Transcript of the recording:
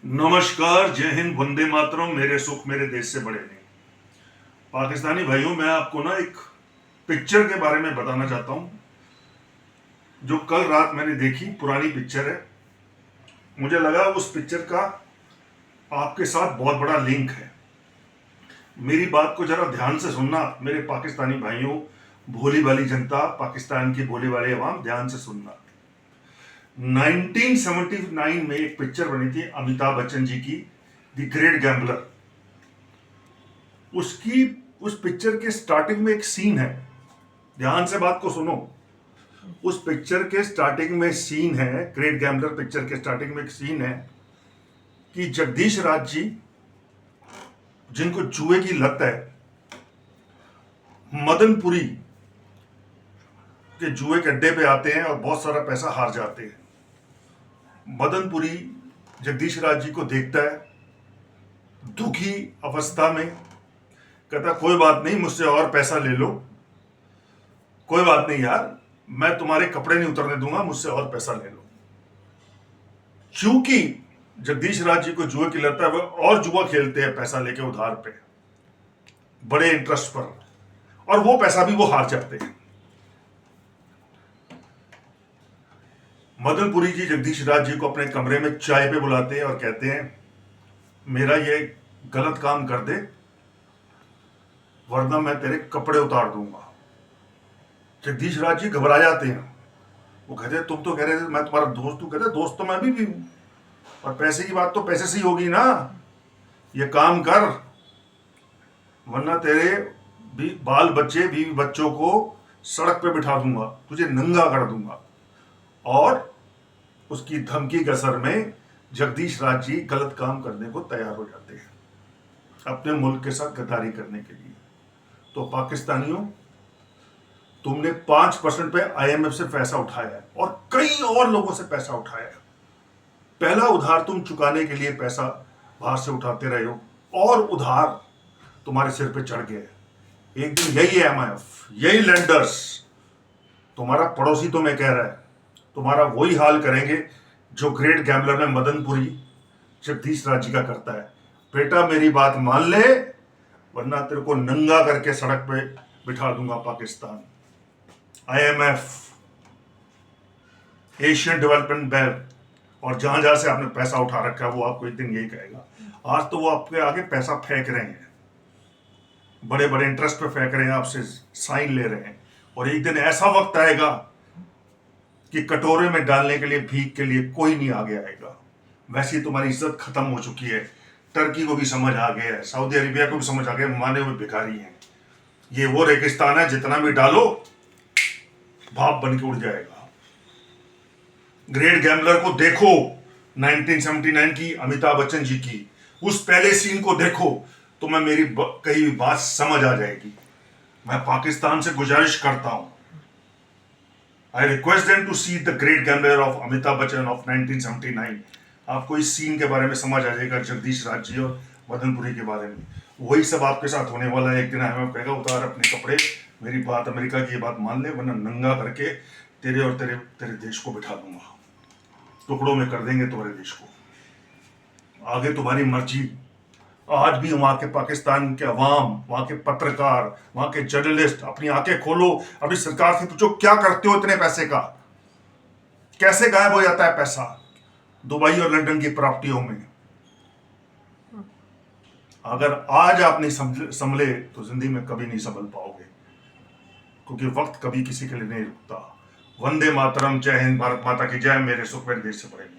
नमस्कार, जय हिंद, वंदे मातरम। मेरे सुख मेरे देश से बड़े नहीं। पाकिस्तानी भाइयों, मैं आपको ना एक पिक्चर के बारे में बताना चाहता हूं जो कल रात मैंने देखी। पुरानी पिक्चर है। मुझे लगा उस पिक्चर का आपके साथ बहुत बड़ा लिंक है। मेरी बात को जरा ध्यान से सुनना मेरे पाकिस्तानी भाइयों, भोली भाली जनता, पाकिस्तान की भोली वाली अवाम, ध्यान से सुनना। 1979 में एक पिक्चर बनी थी अमिताभ बच्चन जी की, द ग्रेट गैम्बलर। उसकी उस पिक्चर के स्टार्टिंग में एक सीन है। ध्यान से बात को सुनो। उस पिक्चर के स्टार्टिंग में सीन है, ग्रेट गैम्बलर पिक्चर के स्टार्टिंग में एक सीन है कि जगदीश राज जी, जिनको जुए की लत है, मदनपुरी के जुए के अड्डे पे आते हैं और बहुत सारा पैसा हार जाते हैं। मदनपुरी जगदीश राज जी को देखता है दुखी अवस्था में, कहता कोई बात नहीं, मुझसे और पैसा ले लो, कोई बात नहीं यार, मैं तुम्हारे कपड़े नहीं उतरने दूंगा, मुझसे और पैसा ले लो। क्योंकि जगदीश राज जी को जुए की लत है, वो और जुआ खेलते हैं पैसा लेके उधार पे, बड़े इंटरेस्ट पर, और वो पैसा भी वो हार जाते हैं। मदनपुरी जी जगदीश राज जी को अपने कमरे में चाय पे बुलाते हैं और कहते हैं मेरा ये गलत काम कर दे वरना मैं तेरे कपड़े उतार दूंगा। जगदीश राज जी घबरा जाते हैं। वो कहते हैं तुम तो कह रहे थे मैं तुम्हारा दोस्त हूं। कहते दोस्त तो मैं भी हूं, और पैसे की बात तो पैसे से ही होगी ना। ये काम कर वरना तेरे भी बाल बच्चे बीवी बच्चों को सड़क पे बिठा दूंगा, तुझे नंगा कर दूंगा। और उसकी धमकी के असर में जगदीश राज जी गलत काम करने को तैयार हो जाते हैं, अपने मुल्क के साथ गद्दारी करने के लिए। तो पाकिस्तानियों, तुमने 5% पे IMF से पैसा उठाया है और कई और लोगों से पैसा उठाया है। पहला उधार तुम चुकाने के लिए पैसा बाहर से उठाते रहे हो और उधार तुम्हारे सिर पे चढ़ गए। एक दिन यही IMF, यही लेंडर्स, तुम्हारा पड़ोसी तुम्हें कह रहा है तुम्हारा वही हाल करेंगे जो ग्रेट गैम्बलर में मदनपुरी जगदीश राज जी का करता है। बेटा मेरी बात मान ले वरना तेरे को नंगा करके सड़क पे बिठा दूंगा। Pakistan, IMF, Asian development bank, और जहां जहां से आपने पैसा उठा रखा है वो आपको एक दिन यही कहेगा। आज तो वो आपके आगे पैसा फेंक रहे हैं, बड़े बड़े इंटरेस्ट पे फेंक रहे हैं, आपसे साइन ले रहे हैं, और एक दिन ऐसा वक्त आएगा कि कटोरे में डालने के लिए भीख के लिए कोई नहीं आगे आएगा। वैसे ही तुम्हारी इज्जत खत्म हो चुकी है। टर्की को भी समझ आ गया है, सऊदी अरेबिया को भी समझ आ गया, माने हुए भिखारी हैं। ये वो रेगिस्तान है, जितना भी डालो भाप बन के उड़ जाएगा। ग्रेट गैम्बलर को देखो, 1979 की, अमिताभ बच्चन जी की, उस पहले सीन को देखो, तो मैं मेरी कही भी बात समझ आ जाएगी। मैं पाकिस्तान से गुजारिश करता हूं, I request them to see the great gambler of Amitabh Bachchan of 1979। आपको इस सीन के बारे में समझ आ जाएगा, जगदीश राज जी और मदनपुरी के बारे में। वही सब आपके साथ होने वाला है। एक दिन IMF कहेगा उतार अपने कपड़े, मेरी बात, अमेरिका की ये बात मान ले वरना नंगा करके तेरे और तेरे तेरे देश को बिठा दूंगा, टुकड़ों में कर देंगे तुम्हारे देश को। आगे तुम्हारी मर्जी। आज भी वहां के पाकिस्तान के अवाम, वहां के पत्रकार, वहां के जर्नलिस्ट, अपनी आंखें खोलो, अपनी सरकार से पूछो क्या करते हो इतने पैसे का, कैसे गायब हो जाता है पैसा दुबई और लंदन की प्रॉपर्टियों में। अगर आज आप नहीं संभले तो जिंदगी में कभी नहीं संभल पाओगे, क्योंकि वक्त कभी किसी के लिए नहीं रुकता। वंदे मातरम, जय हिंद, भारत माता की जय। मेरे सुख मेरे देश से बड़े।